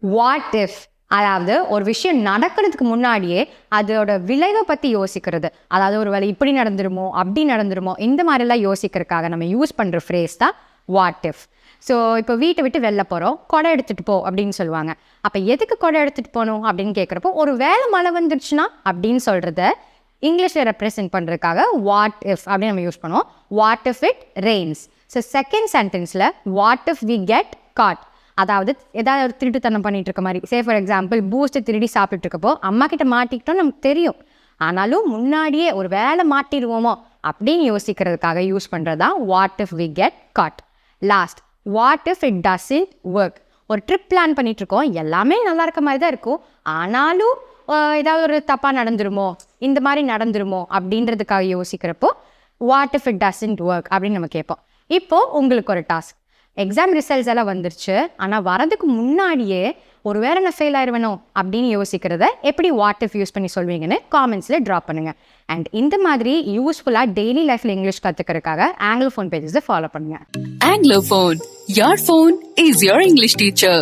What if, அதாவது ஒரு விஷயம் நடக்கிறதுக்கு முன்னாடியே அதோட விளைவை பற்றி யோசிக்கிறது. அதாவது ஒரு வேளை இப்படி நடந்துருமோ அப்படி நடந்துருமோ இந்த மாதிரிலாம் யோசிக்கிறதுக்காக நம்ம யூஸ் பண்ணுற ஃப்ரேஸ் தான் வாட் இஃப். ஸோ இப்போ வீட்டை விட்டு வெளில போகிறோம், கொடை எடுத்துகிட்டு போ அப்படின்னு சொல்லுவாங்க. அப்போ எதுக்கு கொடை எடுத்துகிட்டு போகணும் அப்படின்னு கேட்குறப்போ, ஒரு வேளை மழை வந்துருச்சுன்னா அப்படின்னு சொல்கிறத இங்கிலீஷில் ரெப்ரசென்ட் பண்ணுறதுக்காக வாட் இஃப் அப்படின்னு நம்ம யூஸ் பண்ணுவோம். What if it rains. So second சென்டென்ஸில் what if we get caught, அதாவது ஏதாவது ஒரு திருட்டுத்தனம் பண்ணிட்டு இருக்க மாதிரி. சே ஃபார் எக்ஸாம்பிள் பூஸ்ட்டை திருடி சாப்பிட்டுட்டு இருக்கப்போ அம்மா கிட்ட மாட்டிக்கிட்டோம் நமக்கு தெரியும், ஆனாலும் முன்னாடியே ஒரு வேளை மாட்டிடுவோமோ அப்படின்னு யோசிக்கிறதுக்காக யூஸ் பண்ணுறது தான் what if we get caught. Lost, what if it doesn't work. ஒரு ட்ரிப் பிளான் பண்ணிட்டு இருக்கோம், எல்லாமே நல்லா இருக்க மாதிரி தான் இருக்கும், ஆனாலும் ஏதாவது ஒரு தப்பாக நடந்துருமோ இந்த மாதிரி நடந்துருமோ அப்படின்றதுக்காக யோசிக்கிறப்போ what if it doesn't work அப்படின்னு நம்ம கேட்போம். இப்போது உங்களுக்கு ஒரு டாஸ்க், எக்ஸாம் ரிசல்ட்ஸ் எல்லாம் வந்துருச்சு, ஆனால் வரதுக்கு முன்னாடியே ஒரு வேளை நான் ஃபெயில் ஆயிடுவேனோ அப்படின்னு யோசிக்கிறத எப்படி வாட் இஃப் யூஸ் பண்ணி சொல்வீங்கன்னு காமெண்ட்ஸில் ட்ராப் பண்ணுங்கள். அண்ட் இந்த மாதிரி யூஸ்ஃபுல்லாக டெய்லி லைஃப்பில் இங்கிலீஷ் கற்றுக்கிறதுக்காக ஆங்கிலோஃபோன் பேஜஸை ஃபாலோ பண்ணுங்கள். Anglophone, your phone is your English teacher.